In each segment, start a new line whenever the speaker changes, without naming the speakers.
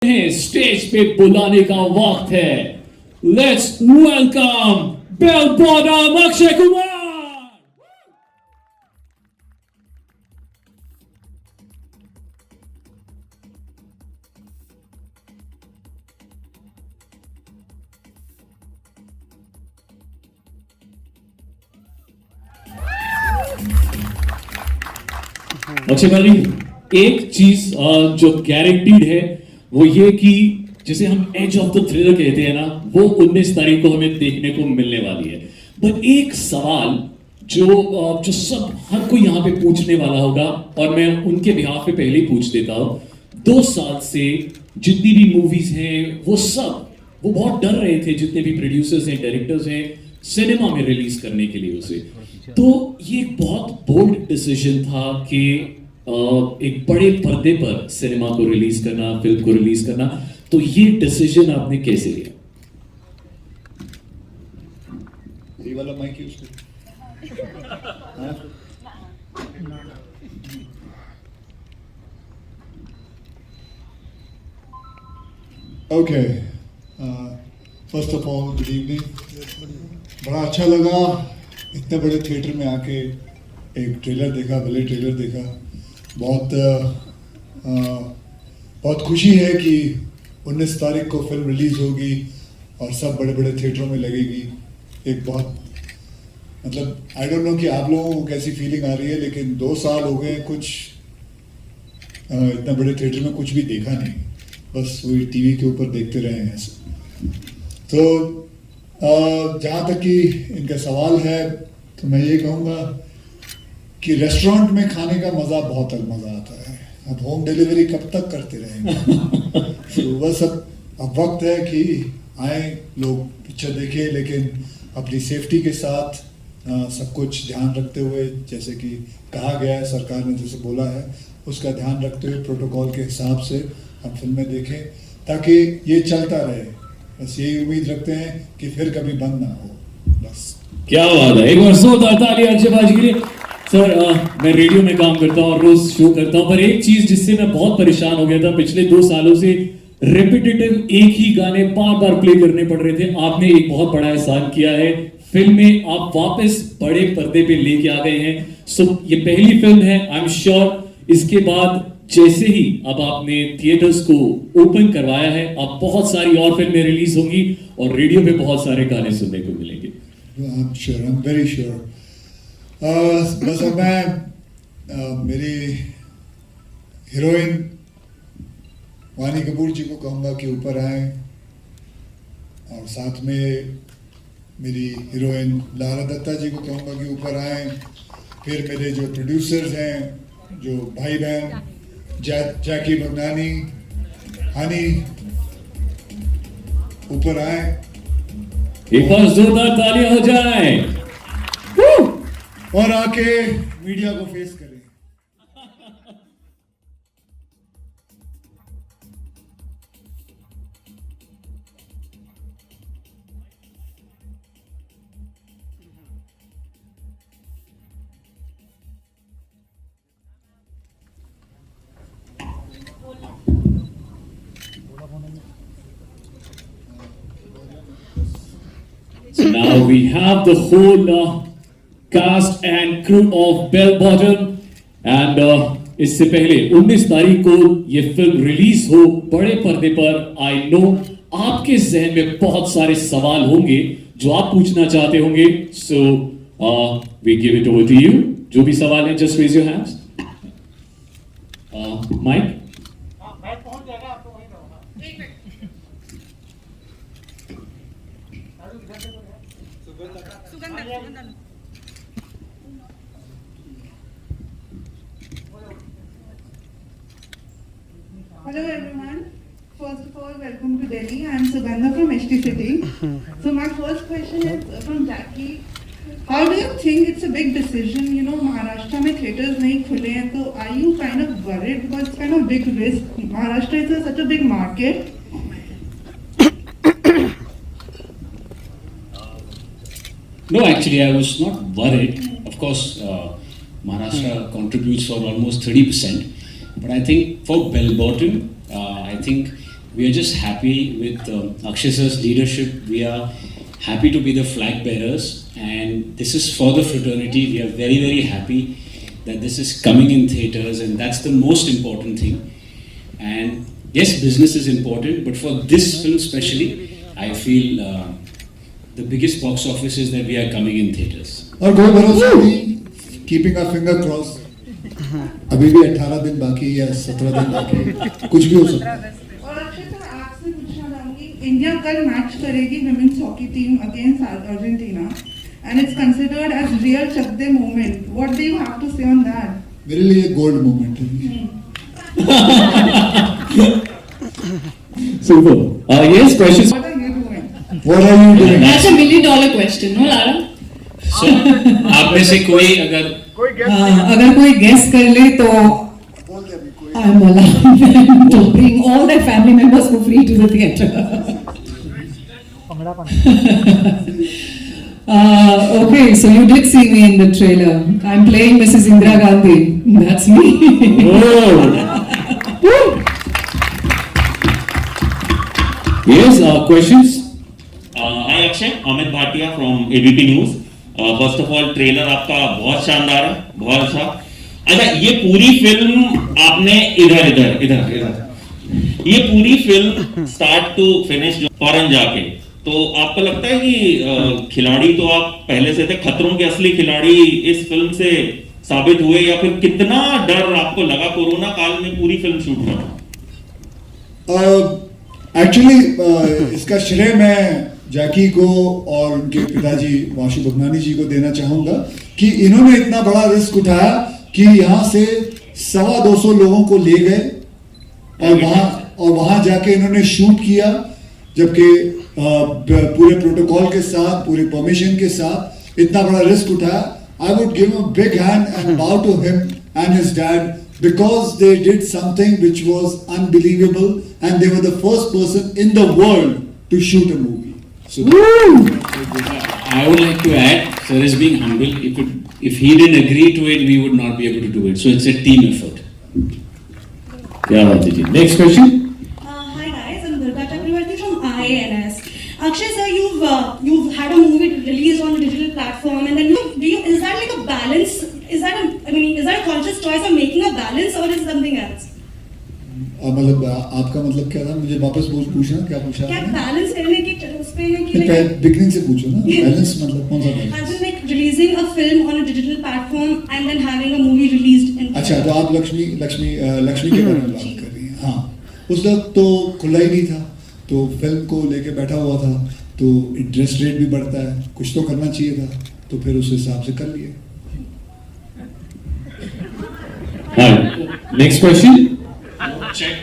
Stage पे बुलाने का वक्त है। Let's welcome Bell Bottom Akshay Kumar. Akshay भाई, एक चीज जो गारंटीड है वो ये कि जिसे हम एज ऑफ द थ्रिलर कहते हैं ना, वो 19 तारीख को हमें देखने को मिलने वाली है। बट एक सवाल जो सब हर कोई यहाँ पे पूछने वाला होगा, और मैं उनके बिहाफ पे पहले ही पूछ देता हूँ। 2 साल से जितनी भी मूवीज हैं वो बहुत डर रहे थे, जितने भी प्रोड्यूसर्स हैं, डायरेक्टर्स हैं, सिनेमा में रिलीज करने के लिए उसे। तो ये एक बहुत बोल्ड डिसीजन था कि एक बड़े पर्दे पर सिनेमा को रिलीज करना, फिल्म को रिलीज करना। तो ये डिसीजन आपने कैसे लिया?
ये वाला माइक यूज कर। Okay, first of all good evening. बड़ा अच्छा लगा इतने बड़े थिएटर में आके एक ट्रेलर देखा, भले ट्रेलर देखा। बहुत खुशी है कि 19 तारीख को फिल्म रिलीज होगी और सब बड़े बड़े थिएटरों में लगेगी। एक बहुत मतलब आई डोंट नो कि आप लोगों को कैसी फीलिंग आ रही है, लेकिन 2 साल हो गए कुछ इतना बड़े थिएटर में कुछ भी देखा नहीं, बस वही टीवी के ऊपर देखते रहे हैं ऐसे। तो जहाँ तक कि इनका सवाल है, तो मैं ये कहूँगा कि रेस्टोरेंट में खाने का मज़ा बहुत अलग मज़ा आता है। अब होम डिलीवरी कब तक करते रहेंगे? तो बस अब वक्त है कि आए लोग पिक्चर देखें, लेकिन अपनी सेफ्टी के साथ सब कुछ ध्यान रखते हुए, जैसे कि कहा गया है, सरकार ने जैसे बोला है, उसका ध्यान रखते हुए प्रोटोकॉल के हिसाब से हम फिल्में देखें, ताकि ये चलता रहे। बस यही उम्मीद रखते हैं कि फिर कभी बंद ना हो। बस
क्या बात है, एक बार जोरदार ताली अक्षय भाई के लिए। सर, मैं रेडियो में काम करता हूँ और रोज शो करता हूँ, पर एक चीज जिससे मैं बहुत परेशान हो गया था, पिछले 2 सालों से रिपीटेटिव एक ही गाने बार बार प्ले करने पड़ रहे थे। आपने एक बहुत बड़ा एहसान किया है, फिल्म में आप वापस बड़े पर्दे पे लेके आ गए हैं। सो ये पहली फिल्म है, आई एम श्योर इसके बाद जैसे ही अब आपने थिएटर्स को ओपन करवाया है, अब बहुत सारी और फिल्में रिलीज होंगी और रेडियो पे बहुत सारे गाने सुनने को मिलेंगे।
आई एम वेरी श्योर। बस अब मैं मेरी हीरोइन वानी कपूर जी को कहूँगा कि ऊपर आए, और साथ में मेरी हीरोइन लारा दत्ता जी को कहूँगा कि ऊपर आए। फिर मेरे जो प्रोड्यूसर्स हैं, जो भाई बहन जैकी भगनानी, हनी, ऊपर आए।
एक बार जोरदार तालियां हो जाए
और आके मीडिया को फेस करें।
So now we have the whole cast and crew of Bell Bottom, and इससे पहले 19 तारीख को ये फिल्म रिलीज हो बड़े पर्दे पर, आई नो आपके जहन में बहुत सारे सवाल होंगे जो आप पूछना चाहते होंगे। So we give it over to you. जो भी सवाल है, just raise your hands. Mic
Hello everyone. First of all, welcome to Delhi. I am Sugandha from HT City. So my first question is from Jackie. How do you think it's a big decision? You know, Maharashtra में theaters नहीं खुले हैं, तो are you kind of worried because it's kind of big risk? Maharashtra is such a big market.
No, actually, I was not worried. Of course, Maharashtra contributes for almost 30%. But I think for Bell Bottom, I think we are just happy with Akshay sir's leadership. We are happy to be the flag bearers, and this is for the fraternity. We are very, very happy that this is coming in theaters, and that's the most important thing. And yes, business is important, but for this film especially, I feel the biggest box office is that we are coming in theaters.
और कोई भरोसा नहीं, keeping a finger cross, अभी भी 18 दिन बाकी या 17 दिन बाकी, कुछ भी हो सकता है।
और अक्षय सर आपसे पूछना चाहूंगी, इंडिया कल मैच करेगी women's hockey team against Argentina and it's considered as real chak de moment, what do you have to say on that?
मेरे लिए गोल्ड मोमेंट है।
Super. Yes, questions.
What are you doing?
What are you doing?
That's a $1 million question, no, Lara?
So, आप में से कोई अगर
अगर कोई गेस कर ले तो I'm allowed them to bring all their family members for free to the theatre. Okay, so you did see me in the trailer. I'm playing Mrs. Indira Gandhi. That's me.
Whoa. Yes, questions?
Hi Akshay, Amit Bhatia from ABP News. First of all trailer आपका बहुत शानदार है, बहुत अच्छा। अच्छा, ये पूरी film आपने ये पूरी फिल्म स्टार्ट टू फिनिश फौरन जाके, तो आपको लगता है कि खिलाड़ी तो आप पहले से थे, खतरों के असली खिलाड़ी इस फिल्म से साबित हुए, या फिर कितना डर आपको लगा कोरोना काल में पूरी फिल्म शूट करना?
एक्चुअली इसका श्रेय मैं जैकी को और उनके पिताजी वाशु भगनानी जी को देना चाहूंगा कि इन्होंने इतना बड़ा रिस्क उठाया कि यहाँ से 225 लोगों को ले गए और वहां जाके इन्होंने शूट किया, जबकि पूरे प्रोटोकॉल के साथ, पूरे परमिशन के साथ इतना बड़ा रिस्क उठाया। I would give a big hand and bow to him and his dad, because they did something which was unbelievable and they were the first person in the world to shoot a movie. So
I would like to add, sir is being humble. If he didn't agree to it, we would not be able to do it. So it's a team effort.
Yeah, next question.
Hi guys, I'm Durga Chakravarti from IANS. Akshay sir, you've had a movie released on a digital platform, and then is that like a balance? Is that a conscious choice of making a balance, or is something else?
मतलब आपका मतलब क्या था? मुझे वापस पूछना, क्या पूछा?
क्या बैलेंस करने की उस पे है कि
बिगनिंग से पूछो ना, बैलेंस मतलब कौन सा balance?
As in like releasing a film on a digital platform and then having a movie released in.
अच्छा, तो आप लक्ष्मी के बारे में बात कर रही हैं। हाँ, उस वक्त तो खुला ही नहीं था, तो फिल्म को लेके बैठा हुआ था, तो इंटरेस्ट रेट भी बढ़ता है, कुछ तो करना चाहिए था, तो फिर उस हिसाब से कर लिए।
Hi. Next question.
Check.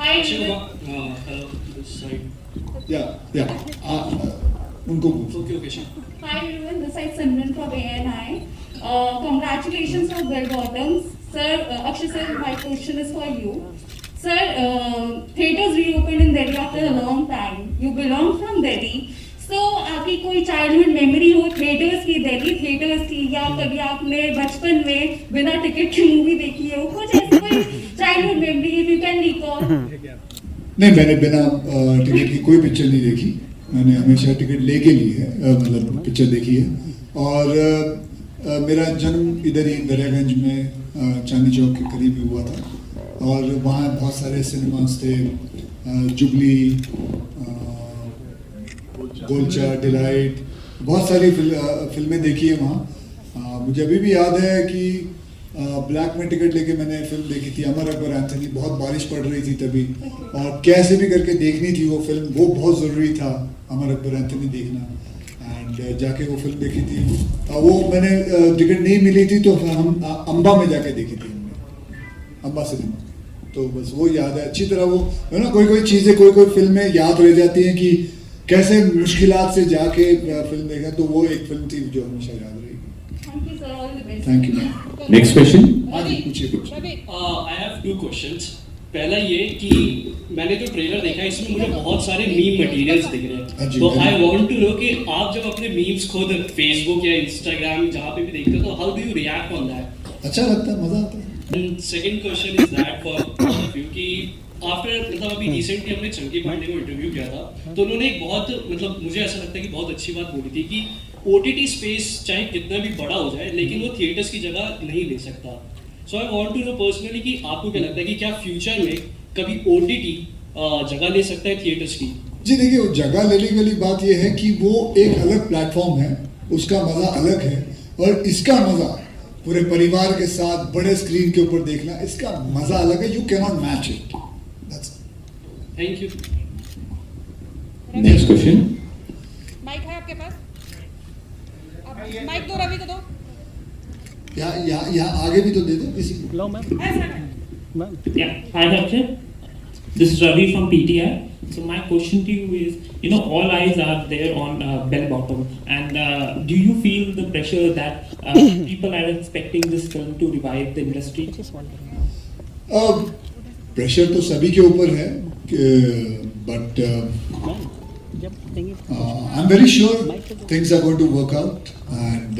Hi.
Hello, this side.
या उनको पूछो।
Okay, sure.
Hi everyone, this is Simran from ANI. Congratulations for Bell Bottoms. Sir, Akshay sir, my question is for you. Sir, theatres reopened in Delhi after a long time. You belong from Delhi. So, आपकी कोई childhood memory हो theatres की, Delhi theatres की, या कभी आपने बचपन में बिना टिकट की मूवी देखी हो, कुछ ऐसी कोई childhood memory if you can recall?
नहीं, मैंने बिना टिकट की कोई पिक्चर नहीं देखी, मैंने हमेशा टिकट लेके ली है, मतलब पिक्चर देखी है। और मेरा जन्म इधर ही दरियागंज में चांदनी चौक के करीब ही हुआ था, और वहाँ बहुत सारे सिनेमास थे, जुबली, गोलचा, डिलाइट, बहुत सारी फिल्में देखी है वहाँ। मुझे अभी भी याद है कि ब्लैक में टिकट लेके मैंने फिल्म देखी थी अमर अकबर एंथनी, बहुत बारिश पड़ रही थी तभी, और कैसे भी करके देखनी थी वो फिल्म, वो बहुत ज़रूरी था अमर अकबर एंथनी देखना, एंड जाके वो फिल्म देखी थी। वो मैंने टिकट नहीं मिली थी तो हम अम्बा में जाके देखी थी हमने, अम्बा सिनेमा। तो बस वो याद है अच्छी तरह, वो है ना, कोई चीज़ें, कोई फिल्में याद रह जाती हैं कि कैसे मुश्किलात से जाके फिल्म देखा, तो वो एक फिल्म थी जो हमेशा याद रहेगी।
Thank you sir, all the best.
Thank you.
Next question.
हाँ जी, पूछिए।
I have two questions. पहला ये कि मैंने जो ट्रेलर देखा इसमें मुझे बहुत सारे मीम मटेरियल्स दिख रहे हैं, तो आई वांट टू नो कि आप जब अपने मीम्स खुद फेसबुक या इंस्टाग्राम जहाँ पे भी देखते हो, तो how do you react on that?
अच्छा लगता है, मजा आता है।
And second question is that for all of you कि आफ्टर मतलब अभी रिसेंटली हमने चंकी पांडे को इंटरव्यू किया था, तो उन्होंने एक बहुत मतलब मुझे ऐसा लगता है कि बहुत अच्छी बात बोली थी कि OTT स्पेस चाहे कितना भी बड़ा हो जाए लेकिन वो थिएटर्स की जगह नहीं ले सकता. So I want to know personally कि आपको क्या लगता है कि क्या फ्यूचर में कभी OTT जगह ले सकता है थिएटर्स की?
जी देखिए, वो जगह लेने वाली बात ये है कि वो एक अलग प्लेटफॉर्म है, उसका मजा अलग है, और इसका मजा पूरे परिवार के साथ बड़े स्क्रीन के ऊपर देखना, इसका मजा अलग है. You can not match it.
Thank you.
Next question.
Mic है आपके पास? माइक दो, रवि को दो.
यहाँ आगे भी तो दे दो किसी को.
Yeah, hi Akshay. This is Ravi from PTI. So my question to you is, all eyes are there on Bell Bottom, and do you feel the pressure that people are expecting this film to revive the industry?
Pressure तो सभी के ऊपर है, but I am very sure things are going to work out. And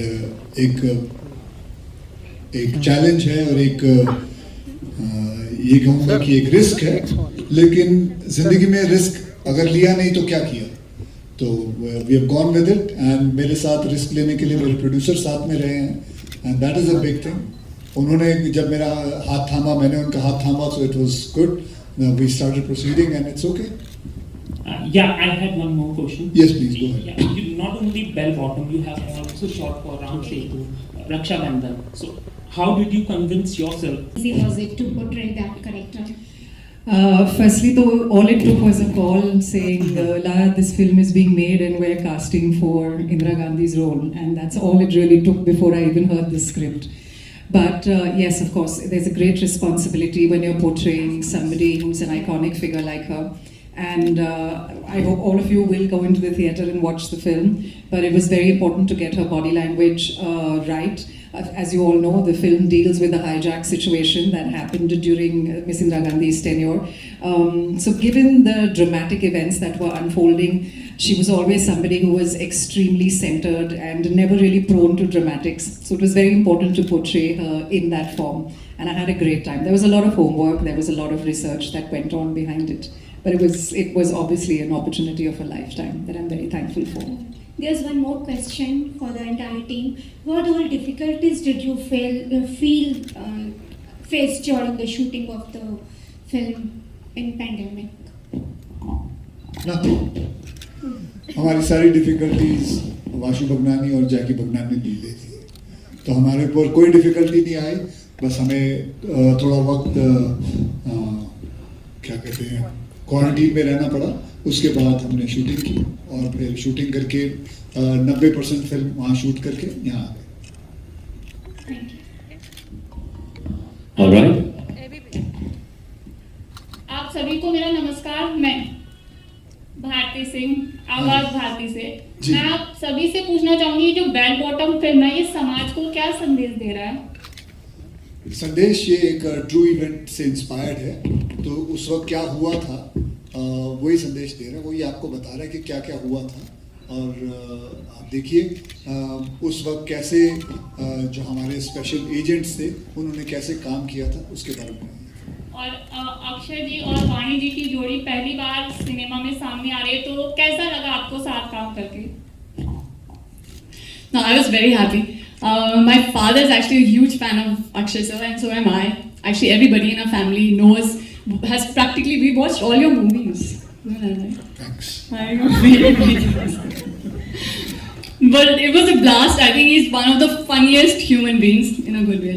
एक challenge है और एक ये कहूँगा कि एक रिस्क है, लेकिन जिंदगी में रिस्क अगर लिया नहीं तो क्या किया. तो we have gone with it, and मेरे साथ रिस्क लेने के लिए मेरे प्रोड्यूसर साथ में रहे हैं, and that is a big thing. उन्होंने जब मेरा हाथ थामा, मैंने उनका हाथ थामा, so it was good. We started proceeding and it's okay.
Yeah, I had one more question.
Yes, please go ahead.
Yeah, you not only Bell Bottom, you have also shot for Ram Setu, Raksha Bandhan. So how did you convince yourself?
Easy was it to portray that character?
Firstly, though, all it took was a call saying, Lara, this film is being made and we're casting for Indira Gandhi's role. And that's all it really took before I even heard the script. But yes, of course, there's a great responsibility when you're portraying somebody who's an iconic figure like her. And I hope all of you will go into the theatre and watch the film. But it was very important to get her body language right. As you all know, the film deals with the hijack situation that happened during Miss Indira Gandhi's tenure. So given the dramatic events that were unfolding, she was always somebody who was extremely centered and never really prone to dramatics. So it was very important to portray her in that form. And I had a great time. There was a lot of homework, there was a lot of research that went on behind it. But it was obviously an opportunity of a lifetime that I'm very thankful for.
There's one more question for the entire team. What all difficulties did you face during the shooting of the film in pandemic?
Nothing. हमारी सारी difficulties Vashu Bhagnani और जैकी भगनानी ने ली थी, तो हमारे ऊपर कोई difficulty नहीं आई. बस हमें थोड़ा वक्त क्या कहते हैं क्वारंटीन में रहना पड़ा. उसके बाद हमने शूटिंग की और फिर शूटिंग करके 90% फिल्म वहाँ शूट करके यहाँ आ गए.
Alright.
आप सभी को मेरा नमस्कार. मैं भारती सिंह, आवाज भारती से. मैं आप सभी से पूछना चाहूंगी, जो बेल बॉटम फिल्म है, ये समाज को क्या संदेश दे रहा है?
संदेश ये एक ट्रू इवेंट से इंस्पायर्ड है, तो उस वक्त क्या हुआ था वही संदेश दे रहा है, वही आपको बता रहा है कि क्या क्या हुआ था. और आप देखिए उस वक्त कैसे जो हमारे स्पेशल एजेंट्स थे उन्होंने कैसे काम किया था, उसके बारे में.
और अक्षय जी और वाणी जी की जोड़ी पहली बार सिनेमा में सामने आ रही है, तो कैसा लगा आपको साथ काम करके?
No, I was very happy. My father is actually a huge fan of Akshay sir, and so am I. Actually, everybody in our family we watched all your movies.
Thanks.
I know, but it was a blast. I think he's one of the funniest human beings in a good way.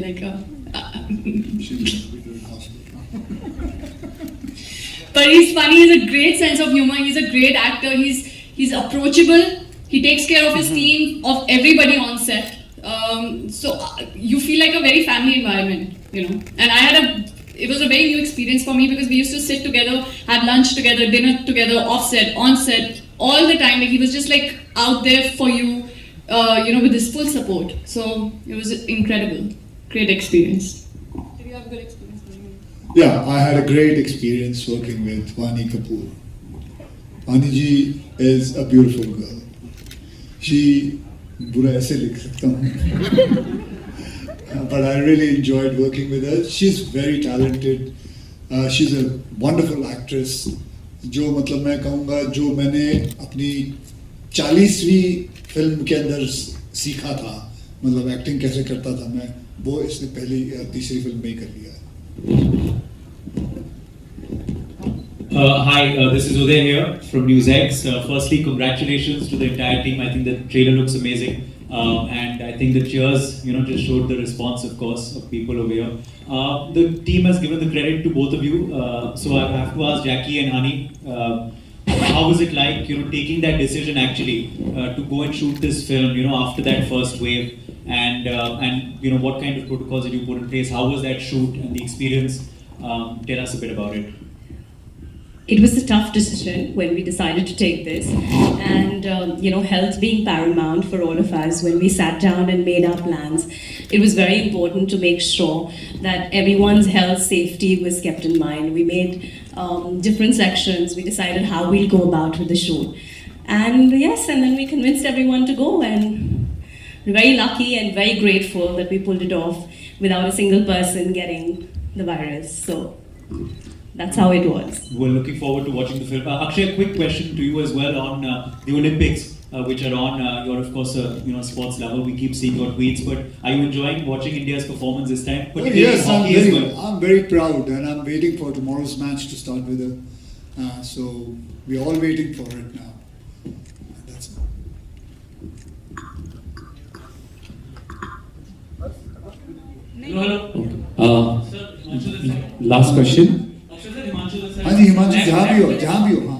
But he's funny. He's a great sense of humor. He's a great actor. He's approachable. He takes care of his team, of everybody on set. So you feel like a very family environment, And it was a very new experience for me because we used to sit together, have lunch together, dinner together, off set, on set, all the time. Like he was just like out there for you, with his full support. So it was incredible, great experience. Did you have a good experience?
Yeah, I had a great experience working with Vani Kapoor. Vani ji is a beautiful girl. She, बुरा ऐसे लिख सकता हूँ, but I really enjoyed working with her. She's very talented. She is a wonderful actress, जो मतलब मैं कहूँगा जो मैंने अपनी 40वीं फिल्म के अंदर सीखा था, मतलब एक्टिंग कैसे करता था मैं, वो इसने पहली या तीसरी फिल्म में ही कर लिया है.
Hi, this is Uday here from NewsX. Firstly, congratulations to the entire team. I think the trailer looks amazing, and I think the cheers, just showed the response, of course, of people over here. The team has given the credit to both of you, so I have to ask Jackie and Hani, how was it like, taking that decision actually to go and shoot this film, after that first wave, and what kind of protocols did you put in place? How was that shoot and the experience? Tell us a bit about it.
It was a tough decision when we decided to take this, and health being paramount for all of us, when we sat down and made our plans, it was very important to make sure that everyone's health safety was kept in mind. We made different sections. We decided how we'll go about with the shoot, and then we convinced everyone to go, and we're very lucky and very grateful that we pulled it off without a single person getting the virus. So that's how it was.
We're looking forward to watching the film. Akshay, a quick question to you as well on the Olympics, which are on. You're of course a sports lover. We keep seeing your tweets, but are you enjoying watching India's performance this time?
Yes, I'm very proud, and I'm waiting for tomorrow's match to start with. So we're all waiting for it now. That's it.
Last question.
हाँ जी, हिमांशु जहाँ भी हो हाँ.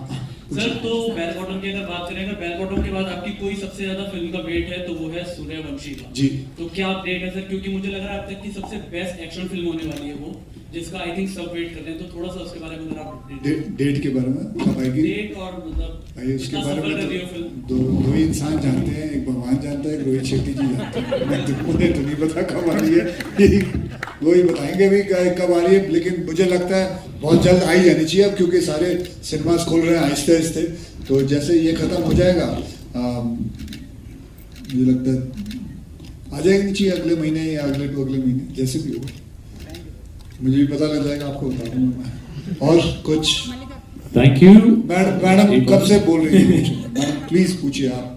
Sir, तो bell bottom की अगर बात करें, अगर बेल बॉटम के बाद आपकी कोई सबसे ज्यादा फिल्म का वेट है तो वो है सूर्यवंशी का.
जी.
तो क्या अपडेट है सर, क्योंकि मुझे लग रहा है अब तक की सबसे बेस्ट एक्शन फिल्म होने वाली है वो, जिसका आई थिंक सब वेट कर रहे हैं, तो थोड़ा सा उसके बारे में अगर आप
डेट के बारे में कब आएगी?
डेट और मतलब
उसके बारे में दो ही इंसान जानते हैं, एक भगवान जानता है, एक रोहित शेट्टी जी जानते हैं. मुझे तो नहीं पता कब आ रही है, वो ही बताएंगे भी कब आ रही है, लेकिन मुझे लगता है बहुत जल्द आई जानी चाहिए अब, क्योंकि सारे सिनेमास खोल रहे हैं आहिस्ते आहिस्ते. तो जैसे ये खत्म हो जाएगा, मुझे लगता है आ जाएगी चाहिए अगले महीने या अगले महीने, जैसे भी होगा. मुझे भी पता लग जाएगा, आपको बता दूंगा मैं. और कुछ?
Thank you.
मैडम कब से बोल रही है? मैडम प्लीज पूछिए आप.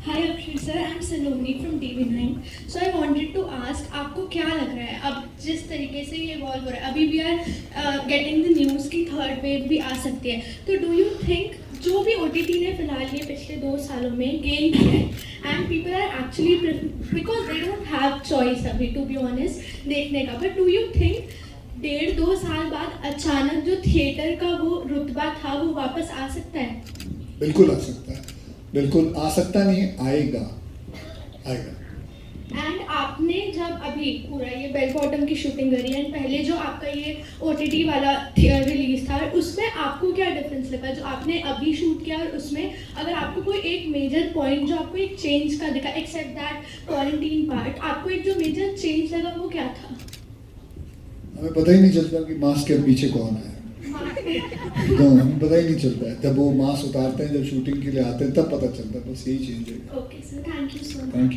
Hi Akshay sir, I'm Saloni from TV9. So I wanted to ask, आपको क्या लग रहा है अब जिस तरीके से ये इवॉल्व हो रहा है, अभी we are getting the news की थर्ड वेव भी आ सकती है, तो do you think जो भी OTT ने फिलहाल ये पिछले 2 सालों में गेन किया है, and people are actually because they don't have choice अभी to be honest देखने का, but do you think 1.5-2 साल बाद अचानक जो थिएटर का वो रुतबा था वो वापस आ सकता है?
बिल्कुल आ सकता है, बिल्कुल आ सकता नहीं है, आएगा.
एंड आपने जब अभी पूरा ये बेल बॉटम की शूटिंग करी एंड पहले जो आपका ये OTT वाला रिलीज था, उसमें आपको क्या डिफरेंस लगा जो आपने अभी शूट किया और उसमें? अगर आपको कोई एक मेजर पॉइंट जो आपको एक चेंज का दिखा, एक्सेप्ट दैट क्वारंटीन पार्ट, आपको एक जो मेजर चेंज लगा वो क्या था?
हमें पता ही नहीं चलता कि मास्क के पीछे कौन है. हमें पता ही नहीं चलता है, जब वो मास्क उतारते हैं, जब शूटिंग के लिए आते हैं तब पता चलता है. बस यही चेंज है.
Okay sir, thank you so much.
Thank you.